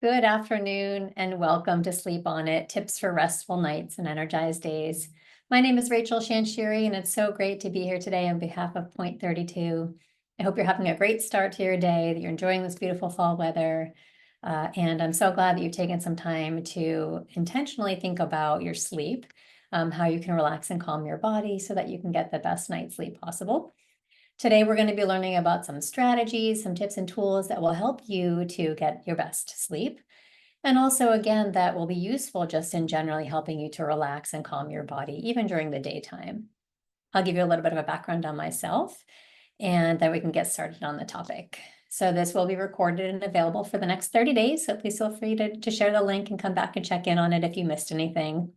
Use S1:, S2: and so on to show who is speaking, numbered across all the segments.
S1: Good afternoon and welcome to Sleep On It, tips for restful nights and energized days. My name is Rachel Shanshiri, and it's so great to be here today on behalf of Point 32. I hope you're having a great start to your day, that you're enjoying this beautiful fall weather. And I'm so glad that you've taken some time to intentionally think about your sleep, how you can relax and calm your body so that you can get the best night's sleep possible. Today, we're going to be learning about some strategies, some tips and tools that will help you to get your best sleep. And also, again, that will be useful just in generally helping you to relax and calm your body, even during the daytime. I'll give you a little bit of a background on myself, and then we can get started on the topic. So this will be recorded and available for the next 30 days. So please feel free to share the link and come back and check in on it if you missed anything.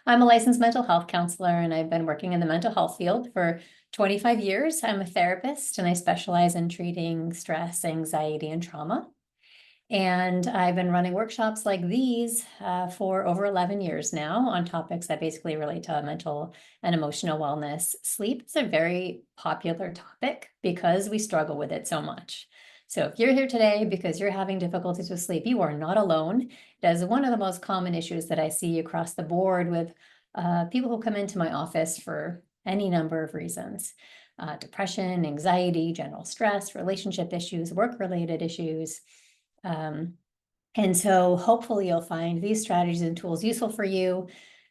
S1: I'm a licensed mental health counselor, and I've been working in the mental health field for 25 years. I'm a therapist, and I specialize in treating stress, anxiety, and trauma. And I've been running workshops like these for over 11 years now on topics that basically relate to mental and emotional wellness. Sleep is a very popular topic because we struggle with it so much. So if you're here today because you're having difficulties with sleep, you are not alone. It is one of the most common issues that I see across the board with people who come into my office for any number of reasons. Depression, anxiety, general stress, relationship issues, work-related issues. And so hopefully you'll find these strategies and tools useful for you.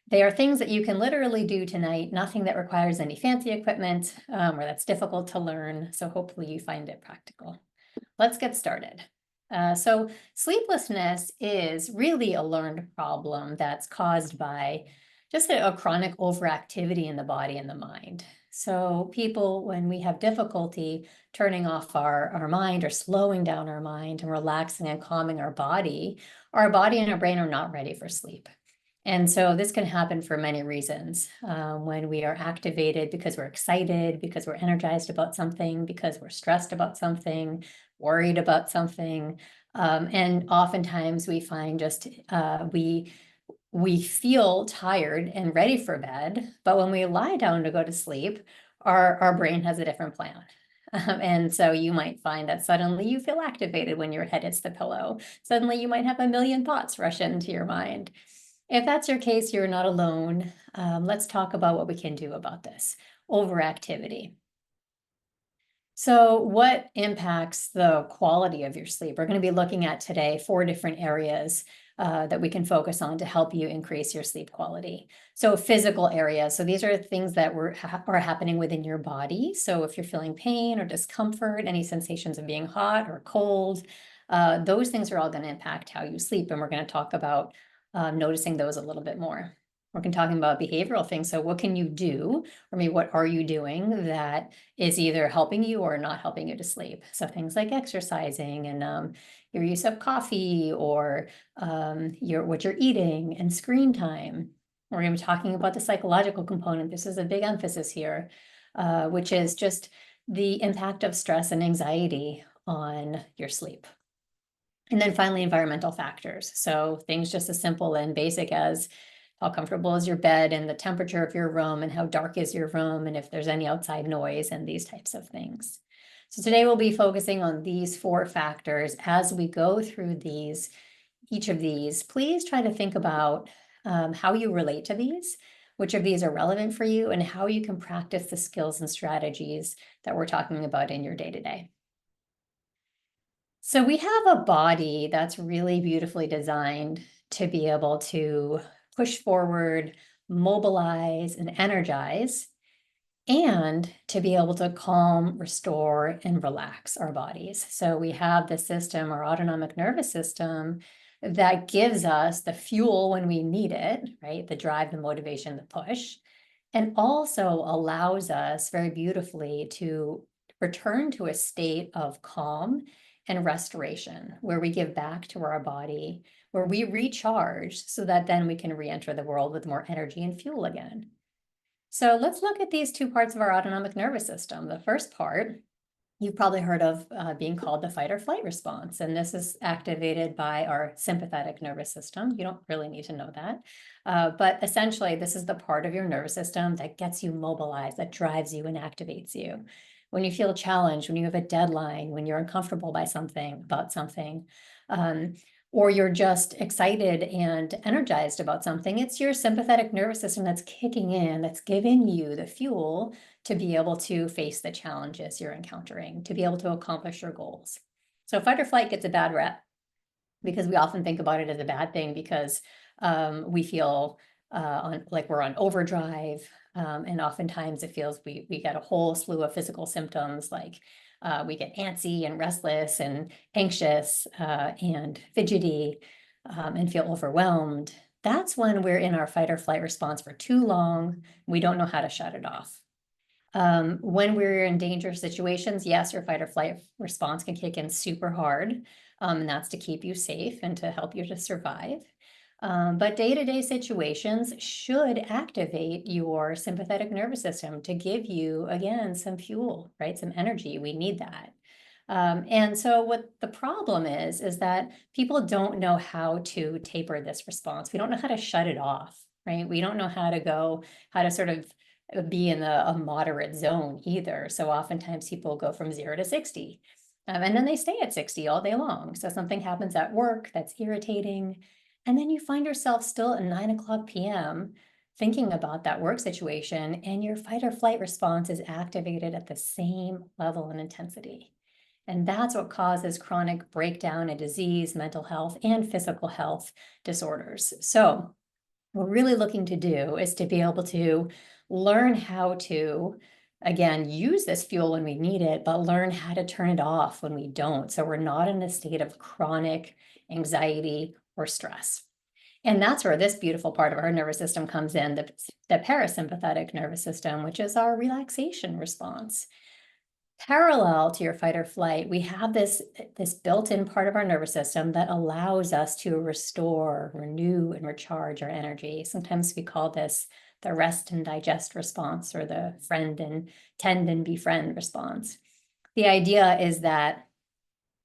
S1: They are things that you can literally do tonight, nothing that requires any fancy equipment or that's difficult to learn. So hopefully you find it practical. Let's get started. So sleeplessness is really a learned problem that's caused by just a chronic overactivity in the body and the mind. So people, when we have difficulty turning off our mind or slowing down our mind and relaxing and calming our body and our brain are not ready for sleep. And so this can happen for many reasons. When we are activated because we're excited, because we're energized about something, because we're stressed about something, worried about something. And oftentimes we find just we feel tired and ready for bed, but when we lie down to go to sleep, our brain has a different plan. And so you might find that suddenly you feel activated when your head hits the pillow. Suddenly you might have a million thoughts rush into your mind. If that's your case, you're not alone. Let's talk about what we can do about this overactivity. So what impacts the quality of your sleep? We're going to be looking at today 4 different areas that we can focus on to help you increase your sleep quality. So physical areas. So these are things that are happening within your body. So if you're feeling pain or discomfort, any sensations of being hot or cold, those things are all going to impact how you sleep. And we're going to talk about noticing those a little bit more. We're going to talking about behavioral things. So what can you do, or maybe what are you doing that is either helping you or not helping you to sleep? So things like exercising and your use of coffee or what you're eating and screen time. We're going to be talking about the psychological component. This is a big emphasis here, which is just the impact of stress and anxiety on your sleep. And then finally, environmental factors. So things just as simple and basic as how comfortable is your bed and the temperature of your room and how dark is your room and if there's any outside noise and these types of things. So today we'll be focusing on these 4 factors. As we go through each of these, please try to think about how you relate to these, which of these are relevant for you, and how you can practice the skills and strategies that we're talking about in your day-to-day. So we have a body that's really beautifully designed to be able to push forward, mobilize, and energize, and to be able to calm, restore, and relax our bodies. So we have the system, our autonomic nervous system, that gives us the fuel when we need it, right? The drive, the motivation, the push, and also allows us very beautifully to return to a state of calm and restoration, where we give back to our body, where we recharge so that then we can re-enter the world with more energy and fuel again. So let's look at these 2 parts of our autonomic nervous system. The first part, you've probably heard of being called the fight or flight response, and this is activated by our sympathetic nervous system. You don't really need to know that, but essentially this is the part of your nervous system that gets you mobilized, that drives you and activates you. When you feel challenged, when you have a deadline, when you're uncomfortable by something, or you're just excited and energized about something, it's your sympathetic nervous system that's kicking in, that's giving you the fuel to be able to face the challenges you're encountering, to be able to accomplish your goals. So fight or flight gets a bad rep because we often think about it as a bad thing because we feel like we're on overdrive. And oftentimes it feels we get a whole slew of physical symptoms like we get antsy and restless and anxious and fidgety and feel overwhelmed. That's when we're in our fight or flight response for too long. We don't know how to shut it off. When we're in dangerous situations, yes, your fight or flight response can kick in super hard, and that's to keep you safe and to help you to survive. But day-to-day situations should activate your sympathetic nervous system to give you, again, some fuel, right? Some energy. We need that. And so what the problem is that people don't know how to taper this response. We don't know how to shut it off, right? We don't know how to sort of be in a moderate zone either. So oftentimes people go from 0 to 60. And then they stay at 60 all day long. So something happens at work that's irritating. And then you find yourself still at 9 p.m. thinking about that work situation, and your fight or flight response is activated at the same level and intensity. And that's what causes chronic breakdown and disease, mental health, and physical health disorders. So what we're really looking to do is to be able to learn how to, again, use this fuel when we need it, but learn how to turn it off when we don't. So we're not in a state of chronic anxiety or stress. And that's where this beautiful part of our nervous system comes in, the parasympathetic nervous system, which is our relaxation response. Parallel to your fight or flight, we have this built-in part of our nervous system that allows us to restore, renew, and recharge our energy. Sometimes we call this the rest and digest response, or the friend and tend and befriend response. The idea is that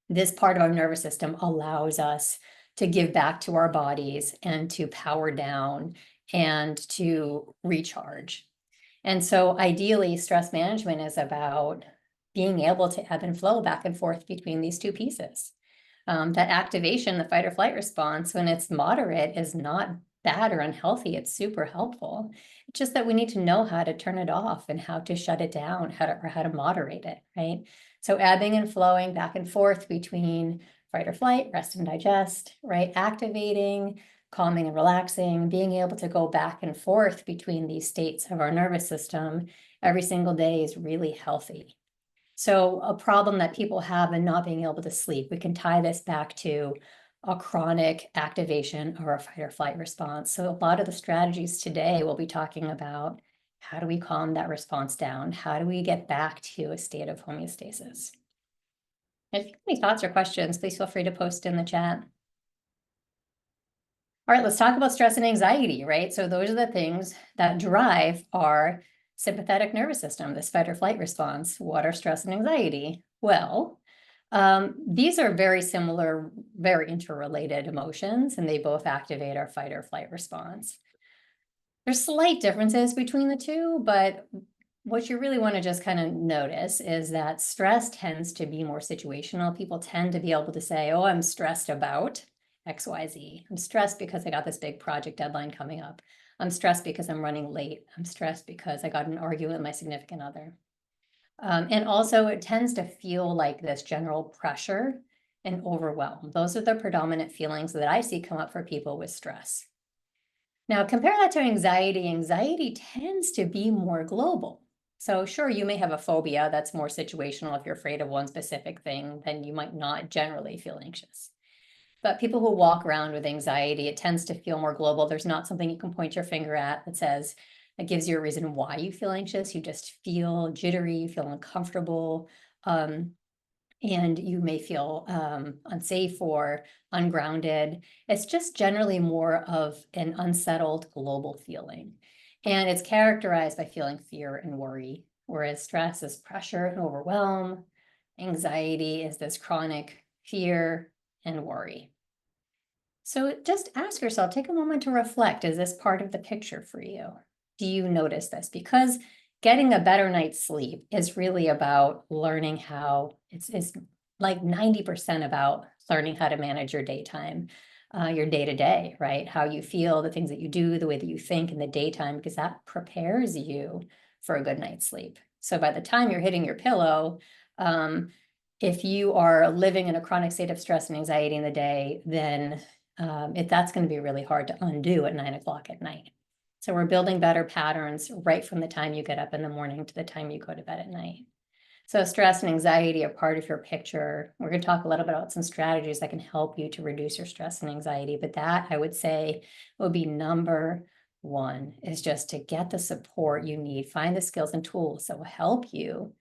S1: this part of our nervous system allows us to give back to our bodies and to power down and to recharge. And so ideally, stress management is about being able to ebb and flow back and forth between these two pieces. That activation, the fight or flight response, when it's moderate, is not bad or unhealthy. It's super helpful. It's just that we need to know how to turn it off and how to shut it down, how to moderate it, right? So ebbing and flowing back and forth between fight or flight, rest and digest, right? Activating, calming and relaxing, being able to go back and forth between these states of our nervous system every single day is really healthy. So a problem that people have in not being able to sleep, we can tie this back to a chronic activation or a fight or flight response. So a lot of the strategies today we'll be talking about, how do we calm that response down? How do we get back to a state of homeostasis? If you have any thoughts or questions, please feel free to post in the chat. All right, let's talk about stress and anxiety, right? So those are the things that drive our sympathetic nervous system, this fight or flight response. What are stress and anxiety? Well, these are very similar, very interrelated emotions, and they both activate our fight or flight response. There's slight differences between the two, but what you really want to just kind of notice is that stress tends to be more situational. People tend to be able to say, oh, I'm stressed about XYZ. I'm stressed because I got this big project deadline coming up. I'm stressed because I'm running late. I'm stressed because I got in an argument with my significant other. And also it tends to feel like this general pressure and overwhelm. Those are the predominant feelings that I see come up for people with stress. Now, compare that to anxiety. Anxiety tends to be more global. So sure, you may have a phobia that's more situational. If you're afraid of one specific thing, then you might not generally feel anxious. But people who walk around with anxiety, it tends to feel more global. There's not something you can point your finger at that says, that gives you a reason why you feel anxious. You just feel jittery, you feel uncomfortable, and you may feel unsafe or ungrounded. It's just generally more of an unsettled global feeling. And it's characterized by feeling fear and worry, whereas stress is pressure and overwhelm. Anxiety is this chronic fear and worry. So just ask yourself, take a moment to reflect. Is this part of the picture for you? Do you notice this? Because getting a better night's sleep is really about learning how it's like 90% about learning how to manage your daytime, your day-to-day, right? How you feel, the things that you do, the way that you think in the daytime, because that prepares you for a good night's sleep. So by the time you're hitting your pillow, if you are living in a chronic state of stress and anxiety in the day, then that's going to be really hard to undo at 9 o'clock at night. So we're building better patterns right from the time you get up in the morning to the time you go to bed at night. So stress and anxiety are part of your picture. We're going to talk a little bit about some strategies that can help you to reduce your stress and anxiety. But that, I would say, would be number one, is just to get the support you need. Find the skills and tools that will help you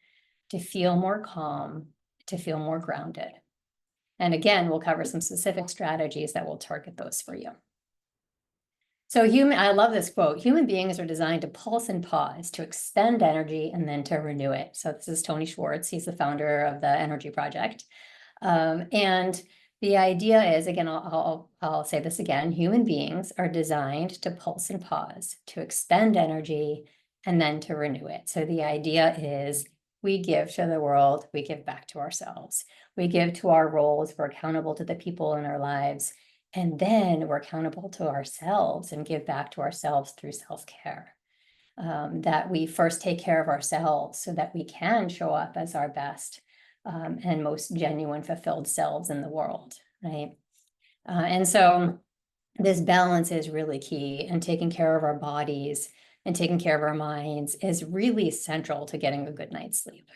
S1: to feel more calm, to feel more grounded. And again, we'll cover some specific strategies that will target those for you. So I love this quote, human beings are designed to pulse and pause, to expend energy and then to renew it. So this is Tony Schwartz. He's the founder of the Energy Project. And the idea is, again, I'll say this again, human beings are designed to pulse and pause, to expend energy and then to renew it. So the idea is we give to the world, we give back to ourselves. We give to our roles, we're accountable to the people in our lives. And then we're accountable to ourselves and give back to ourselves through self-care. That we first take care of ourselves so that we can show up as our best and most genuine, fulfilled selves in the world, right? And so this balance is really key, and taking care of our bodies and taking care of our minds is really central to getting a good night's sleep.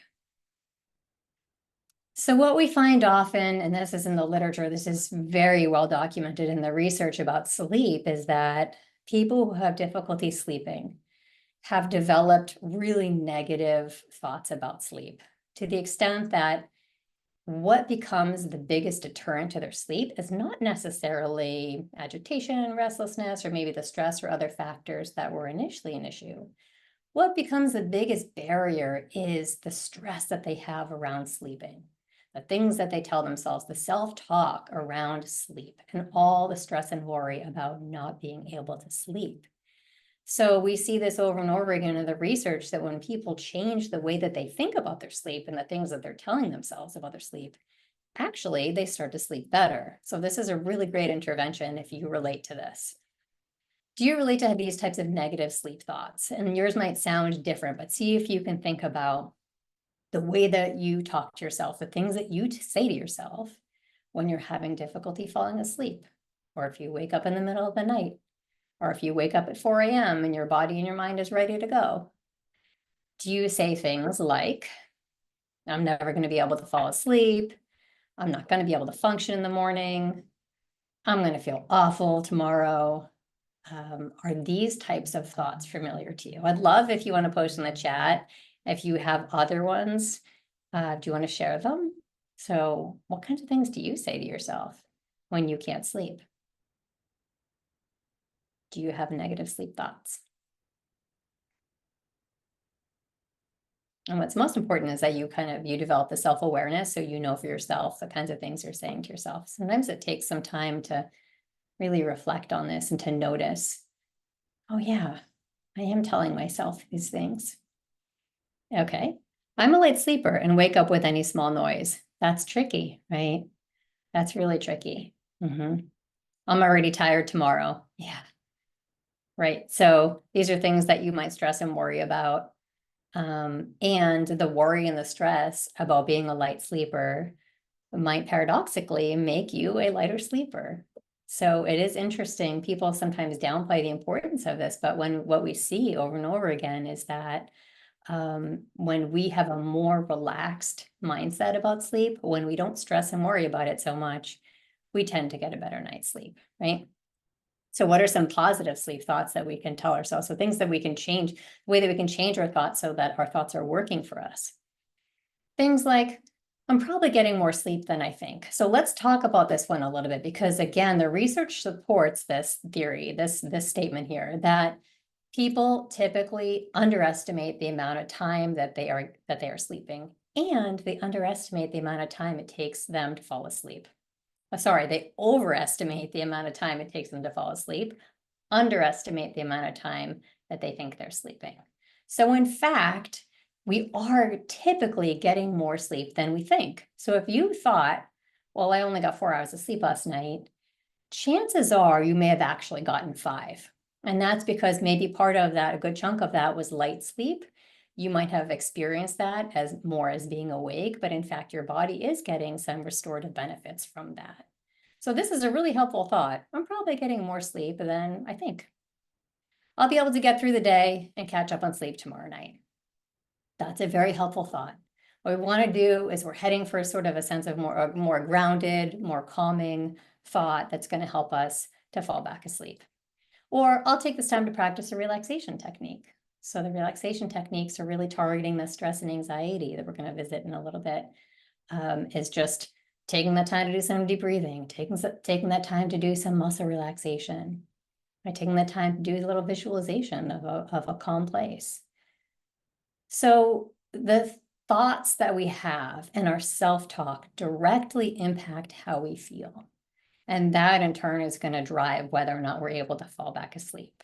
S1: So what we find often, and this is in the literature, this is very well documented in the research about sleep, is that people who have difficulty sleeping have developed really negative thoughts about sleep, to the extent that what becomes the biggest deterrent to their sleep is not necessarily agitation, restlessness, or maybe the stress or other factors that were initially an issue. What becomes the biggest barrier is the stress that they have around sleeping. The things that they tell themselves, the self-talk around sleep, and all the stress and worry about not being able to sleep. So we see this over and over again in the research, that when people change the way that they think about their sleep and the things that they're telling themselves about their sleep, actually they start to sleep better. So this is a really great intervention if you relate to this. Do you relate to these types of negative sleep thoughts? And yours might sound different, but see if you can think about the way that you talk to yourself, the things that you say to yourself when you're having difficulty falling asleep, or if you wake up in the middle of the night, or if you wake up at 4 a.m. and your body and your mind is ready to go. Do you say things like, I'm never going to be able to fall asleep, I'm not going to be able to function in the morning, I'm going to feel awful tomorrow? Are these types of thoughts familiar to you? I'd love if you want to post in the chat if you have other ones. Do you want to share them? So what kinds of things do you say to yourself when you can't sleep? Do you have negative sleep thoughts? And what's most important is that you develop the self-awareness, so you know for yourself the kinds of things you're saying to yourself. Sometimes it takes some time to really reflect on this and to notice, oh yeah, I am telling myself these things. Okay, I'm a light sleeper and wake up with any small noise. That's tricky, right? That's really tricky. I'm already tired tomorrow. Yeah. Right. So these are things that you might stress and worry about. And the worry and the stress about being a light sleeper might paradoxically make you a lighter sleeper. So it is interesting. People sometimes downplay the importance of this, but what we see over and over again is that when we have a more relaxed mindset about sleep, when we don't stress and worry about it so much, we tend to get a better night's sleep, right? So what are some positive sleep thoughts that we can tell ourselves? So things that we can change, the way that we can change our thoughts so that our thoughts are working for us. Things like, I'm probably getting more sleep than I think. So let's talk about this one a little bit, because again, the research supports this theory, this statement here, that people typically underestimate the amount of time that they are sleeping, and they underestimate the amount of time it takes them to fall asleep. Sorry, they overestimate the amount of time it takes them to fall asleep, underestimate the amount of time that they think they're sleeping. So in fact, we are typically getting more sleep than we think. So if you thought, well, I only got 4 hours of sleep last night, chances are you may have actually gotten 5. And that's because maybe part of that, a good chunk of that was light sleep. You might have experienced that as more as being awake, but in fact, your body is getting some restorative benefits from that. So this is a really helpful thought. I'm probably getting more sleep than I think. I'll be able to get through the day and catch up on sleep tomorrow night. That's a very helpful thought. What we want to do is we're heading for sort of a sense of more grounded, more calming thought that's going to help us to fall back asleep. Or I'll take this time to practice a relaxation technique. So the relaxation techniques are really targeting the stress and anxiety that we're going to visit in a little bit. Is just taking that time to do some deep breathing, taking that time to do some muscle relaxation, by taking the time to do a little visualization of a calm place. So the thoughts that we have and our self-talk directly impact how we feel. And that in turn is going to drive whether or not we're able to fall back asleep.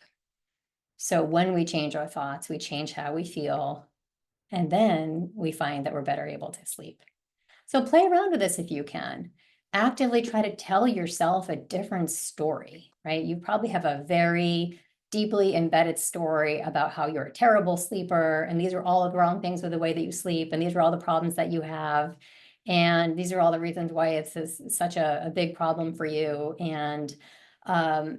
S1: So when we change our thoughts, we change how we feel, and then we find that we're better able to sleep. So play around with this if you can. Actively try to tell yourself a different story, right? You probably have a very deeply embedded story about how you're a terrible sleeper, and these are all the wrong things with the way that you sleep, and these are all the problems that you have, and these are all the reasons why it's such a big problem for you, and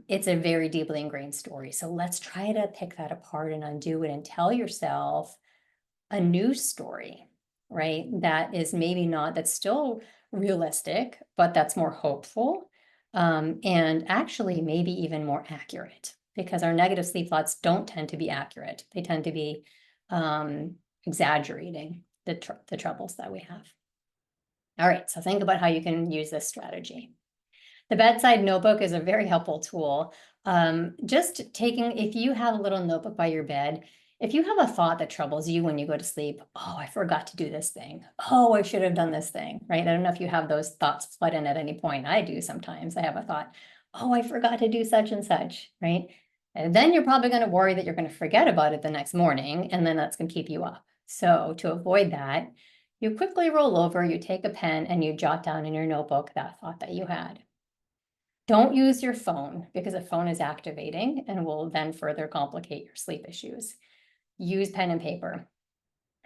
S1: it's a very deeply ingrained story. So let's try to pick that apart and undo it and tell yourself a new story, right? That is maybe not, that's still realistic, but that's more hopeful, and actually maybe even more accurate, because our negative sleep thoughts don't tend to be accurate. They tend to be exaggerating the troubles that we have. All right, so think about how you can use this strategy. The bedside notebook is a very helpful tool. Just taking, if you have a little notebook by your bed, if you have a thought that troubles you when you go to sleep, oh, I forgot to do this thing. Oh, I should have done this thing, right? I don't know if you have those thoughts flood in at any point. I do sometimes. I have a thought, oh, I forgot to do such and such, right? And then you're probably going to worry that you're going to forget about it the next morning, and then that's going to keep you up. So to avoid that, you quickly roll over, you take a pen, and you jot down in your notebook that thought that you had. Don't use your phone, because a phone is activating and will then further complicate your sleep issues. Use pen and paper.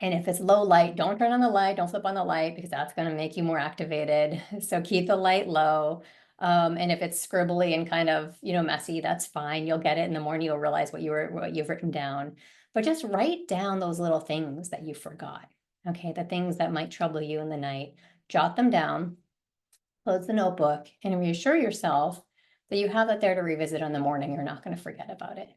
S1: And if it's low light, don't turn on the light, don't flip on the light, because that's going to make you more activated. So keep the light low. And if it's scribbly and kind of, messy, that's fine. You'll get it in the morning. You'll realize what you've written down. But just write down those little things that you forgot. Okay, the things that might trouble you in the night. Jot them down. Close the notebook and reassure yourself that you have that there to revisit in the morning. You're not going to forget about it.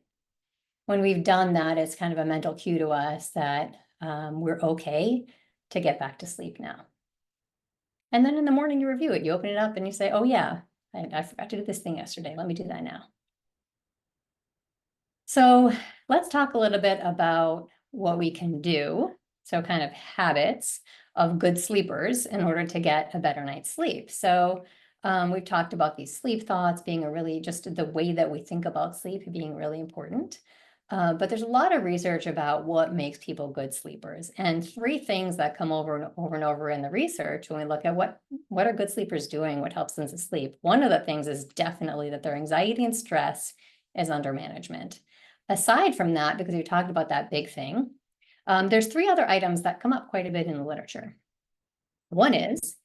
S1: When we've done that, it's kind of a mental cue to us that we're okay to get back to sleep now. And then in the morning, you review it. You open it up and you say, oh yeah, I forgot to do this thing yesterday. Let me do that now. So let's talk a little bit about what we can do. So kind of habits of good sleepers in order to get a better night's sleep. So we've talked about these sleep thoughts being just the way that we think about sleep being really important. But there's a lot of research about what makes people good sleepers. And 3 things that come over and over and over in the research when we look at what are good sleepers doing, what helps them to sleep. One of the things is definitely that their anxiety and stress is under management. Aside from that, because we talked about that big thing, there's 3 other items that come up quite a bit in the literature. One is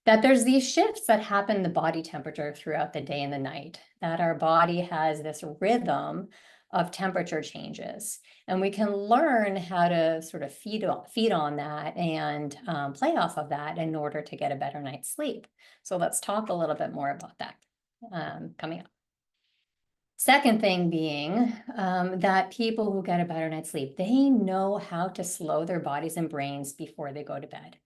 S1: that there's these shifts that happen in the body temperature throughout the day and the night, that our body has this rhythm of temperature changes. And we can learn how to sort of feed on that and play off of that in order to get a better night's sleep. So let's talk a little bit more about that coming up. Second thing being that people who get a better night's sleep, they know how to slow their bodies and brains before they go to bed.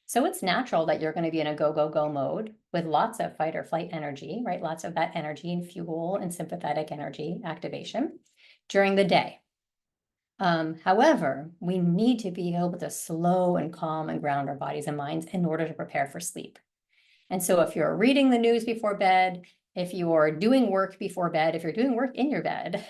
S1: So it's natural that you're going to be in a go, go, go mode with lots of fight or flight energy, right? Lots of that energy and fuel and sympathetic energy activation during the day. However, we need to be able to slow and calm and ground our bodies and minds in order to prepare for sleep. And so if you're reading the news before bed, if you're doing work before bed, if you're doing work in your bed,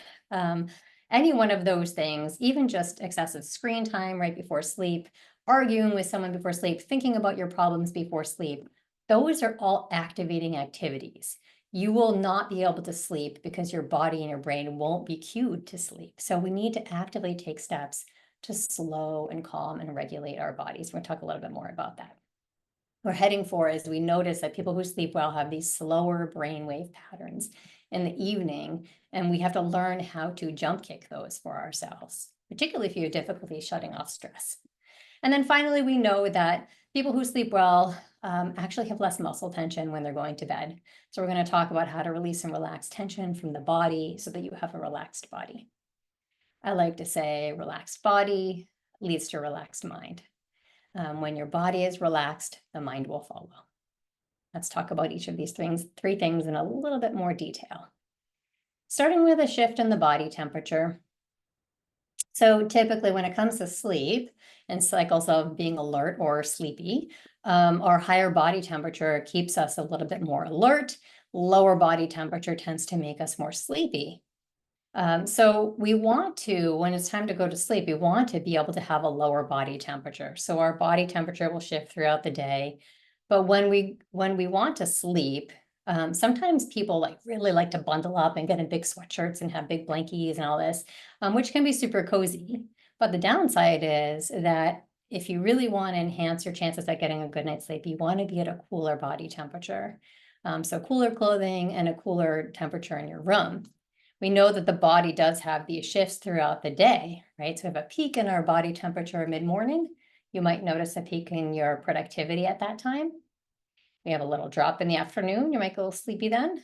S1: Any one of those things, even just excessive screen time right before sleep, arguing with someone before sleep, thinking about your problems before sleep, those are all activating activities. You will not be able to sleep because your body and your brain won't be cued to sleep. So we need to actively take steps to slow and calm and regulate our bodies. We're going to talk a little bit more about that. We're heading for is we notice that people who sleep well have these slower brainwave patterns in the evening, and we have to learn how to jump kick those for ourselves, particularly if you have difficulty shutting off stress. And then finally, we know that people who sleep well actually have less muscle tension when they're going to bed. So we're going to talk about how to release and relax tension from the body so that you have a relaxed body. I like to say relaxed body leads to relaxed mind. When your body is relaxed, the mind will follow. Let's talk about each of these three things in a little bit more detail. Starting with a shift in the body temperature. So typically when it comes to sleep and cycles of being alert or sleepy, our higher body temperature keeps us a little bit more alert. Lower body temperature tends to make us more sleepy. So we want to, when it's time to go to sleep, we want to be able to have a lower body temperature. So our body temperature will shift throughout the day. But when we want to sleep, sometimes people really like to bundle up and get in big sweatshirts and have big blankies and all this, which can be super cozy. But the downside is that if you really want to enhance your chances at getting a good night's sleep, you want to be at a cooler body temperature. So cooler clothing and a cooler temperature in your room. We know that the body does have these shifts throughout the day, right? So we have a peak in our body temperature mid-morning. You might notice a peak in your productivity at that time. We have a little drop in the afternoon. You might go sleepy then.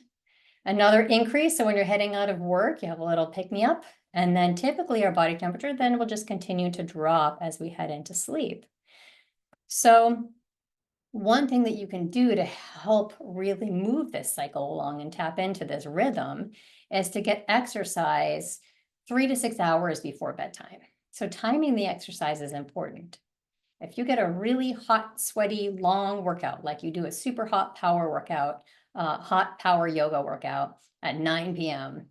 S1: Another increase. So when you're heading out of work, you have a little pick-me-up. And then typically our body temperature then will just continue to drop as we head into sleep. So one thing that you can do to help really move this cycle along and tap into this rhythm is to get exercise 3 to 6 hours before bedtime. So timing the exercise is important. If you get a really hot, sweaty, long workout, like you do a super hot power workout, hot power yoga workout at 9 p.m.,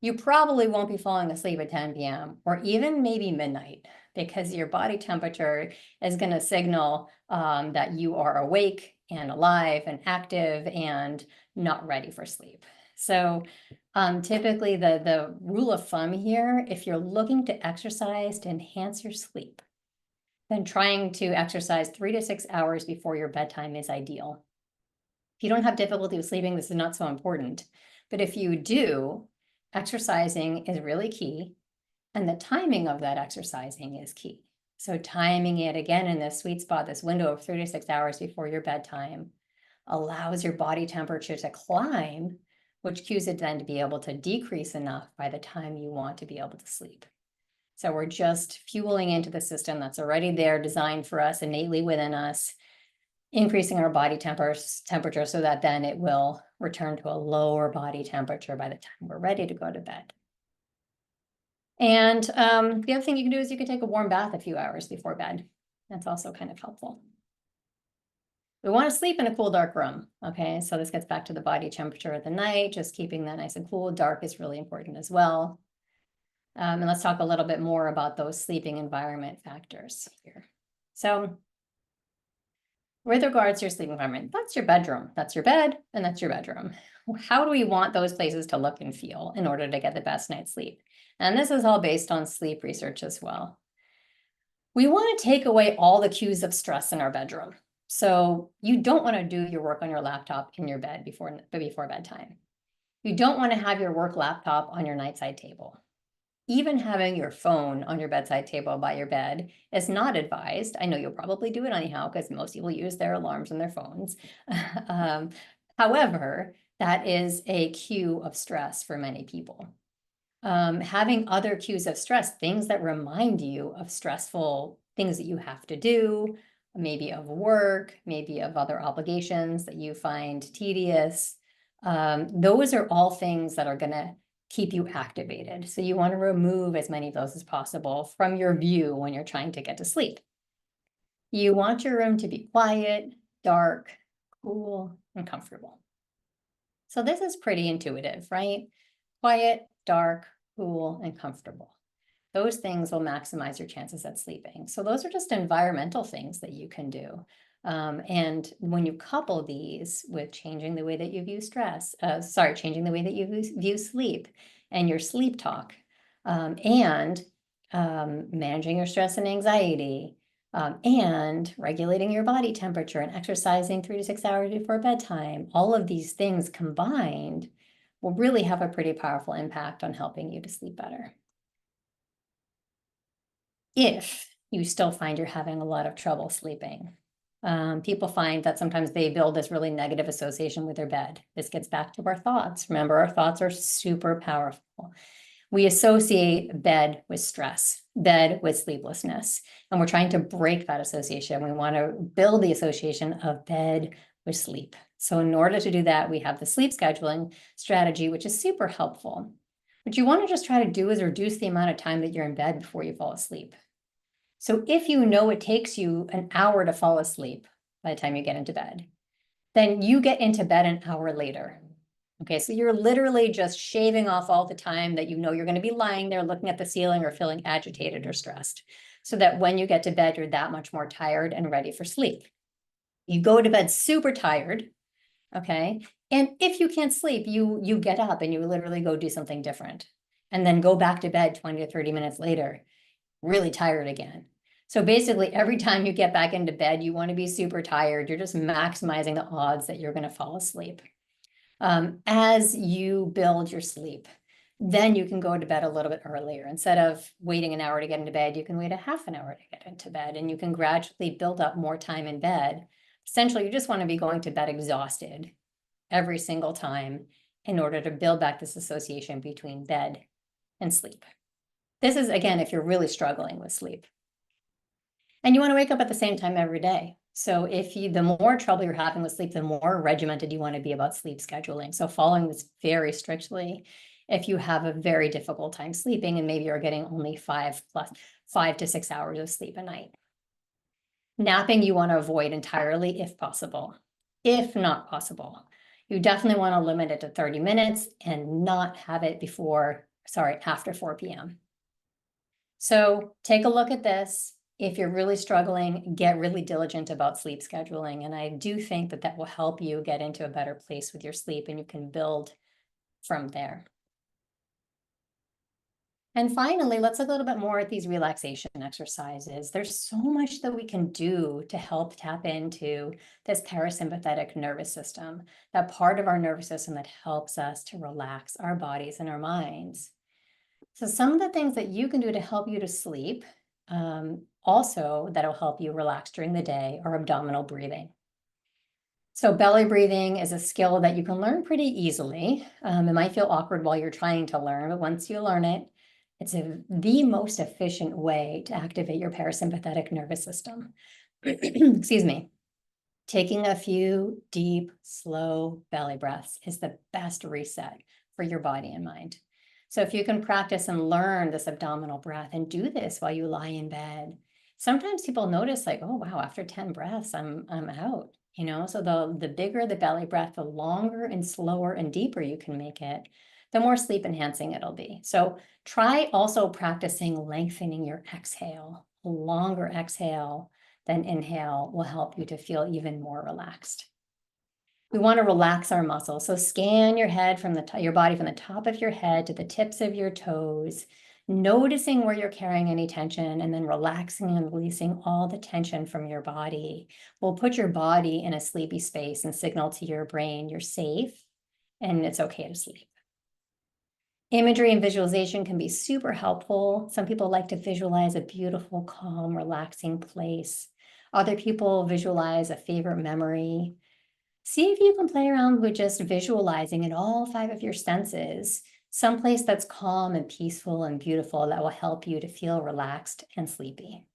S1: you probably won't be falling asleep at 10 p.m. or even maybe midnight, because your body temperature is going to signal that you are awake and alive and active and not ready for sleep. So typically the rule of thumb here, if you're looking to exercise to enhance your sleep, then trying to exercise 3 to 6 hours before your bedtime is ideal. If you don't have difficulty with sleeping, this is not so important. But if you do, exercising is really key. And the timing of that exercising is key. So timing it again in this sweet spot, this window of 3 to 6 hours before your bedtime, allows your body temperature to climb, which cues it then to be able to decrease enough by the time you want to be able to sleep. So we're just fueling into the system that's already there, designed for us, innately within us, increasing our body temperature so that then it will return to a lower body temperature by the time we're ready to go to bed. And the other thing you can do is you can take a warm bath a few hours before bed. That's also kind of helpful. We want to sleep in a cool, dark room. Okay, so this gets back to the body temperature of the night, just keeping that nice and cool. Dark is really important as well. And let's talk a little bit more about those sleeping environment factors here. So with regards to your sleeping environment, that's your bedroom, that's your bed, and that's your bedroom. How do we want those places to look and feel in order to get the best night's sleep? And this is all based on sleep research as well. We want to take away all the cues of stress in our bedroom. So you don't want to do your work on your laptop in your bed before bedtime. You don't want to have your work laptop on your nightside table. Even having your phone on your bedside table by your bed is not advised. I know you'll probably do it anyhow because most people use their alarms on their phones. However, that is a cue of stress for many people. Having other cues of stress, things that remind you of stressful things that you have to do, maybe of work, maybe of other obligations that you find tedious. Those are all things that are going to keep you activated. So you want to remove as many of those as possible from your view when you're trying to get to sleep. You want your room to be quiet, dark, cool, and comfortable. So this is pretty intuitive, right? Quiet, dark, cool, and comfortable. Those things will maximize your chances at sleeping. So those are just environmental things that you can do. And when you couple these with changing the way that you view changing the way that you view sleep and your sleep talk, and managing your stress and anxiety, and regulating your body temperature and exercising 3 to 6 hours before bedtime, all of these things combined will really have a pretty powerful impact on helping you to sleep better. If you still find you're having a lot of trouble sleeping. People find that sometimes they build this really negative association with their bed. This gets back to our thoughts. Remember, our thoughts are super powerful. We associate bed with stress, bed with sleeplessness, and we're trying to break that association. We want to build the association of bed with sleep. So in order to do that, we have the sleep scheduling strategy, which is super helpful. What you want to just try to do is reduce the amount of time that you're in bed before you fall asleep. So if you know it takes you an hour to fall asleep by the time you get into bed, then you get into bed an hour later. Okay, so you're literally just shaving off all the time that you know you're going to be lying there looking at the ceiling or feeling agitated or stressed, so that when you get to bed, you're that much more tired and ready for sleep. You go to bed super tired, okay? And if you can't sleep, you get up and you literally go do something different, and then go back to bed 20 to 30 minutes later, really tired again. So basically, every time you get back into bed, you want to be super tired. You're just maximizing the odds that you're going to fall asleep. As you build your sleep, then you can go to bed a little bit earlier. Instead of waiting an hour to get into bed, you can wait a half an hour to get into bed, and you can gradually build up more time in bed. Essentially, you just want to be going to bed exhausted every single time in order to build back this association between bed and sleep. This is, again, if you're really struggling with sleep. And you want to wake up at the same time every day. So the more trouble you're having with sleep, the more regimented you want to be about sleep scheduling. So following this very strictly, if you have a very difficult time sleeping and maybe you're getting only 5 to 6 hours of sleep a night. Napping you want to avoid entirely if possible. If not possible, you definitely want to limit it to 30 minutes and not have it after 4 p.m. So take a look at this. If you're really struggling, get really diligent about sleep scheduling. And I do think that will help you get into a better place with your sleep, and you can build from there. And finally, let's look a little bit more at these relaxation exercises. There's so much that we can do to help tap into this parasympathetic nervous system, that part of our nervous system that helps us to relax our bodies and our minds. So some of the things that you can do to help you to sleep, also that'll help you relax during the day, are abdominal breathing. So belly breathing is a skill that you can learn pretty easily. It might feel awkward while you're trying to learn, but once you learn it, it's the most efficient way to activate your parasympathetic nervous system. Excuse me. Taking a few deep, slow belly breaths is the best reset for your body and mind. So if you can practice and learn this abdominal breath and do this while you lie in bed, sometimes people notice like, oh, wow, after 10 breaths, I'm out, So the bigger the belly breath, the longer and slower and deeper you can make it, the more sleep enhancing it'll be. So try also practicing lengthening your exhale. A longer exhale than inhale will help you to feel even more relaxed. We want to relax our muscles. So scan your head from your body from the top of your head to the tips of your toes, noticing where you're carrying any tension, and then relaxing and releasing all the tension from your body. Will put your body in a sleepy space and signal to your brain you're safe and it's okay to sleep. Imagery and visualization can be super helpful. Some people like to visualize a beautiful, calm, relaxing place. Other people visualize a favorite memory. See if you can play around with just visualizing in all 5 of your senses, someplace that's calm and peaceful and beautiful that will help you to feel relaxed and sleepy.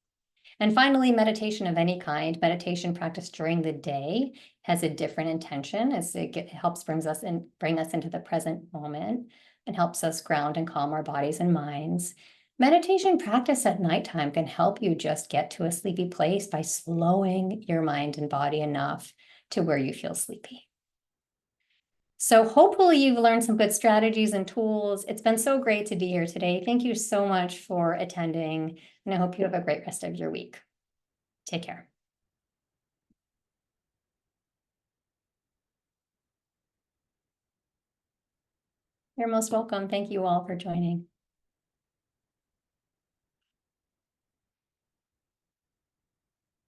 S1: And finally, meditation of any kind. Meditation practice during the day has a different intention as it helps bring us into the present moment and helps us ground and calm our bodies and minds. Meditation practice at nighttime can help you just get to a sleepy place by slowing your mind and body enough to where you feel sleepy. So hopefully you've learned some good strategies and tools. It's been so great to be here today. Thank you so much for attending, and I hope you have a great rest of your week. Take care. You're most welcome. Thank you all for joining.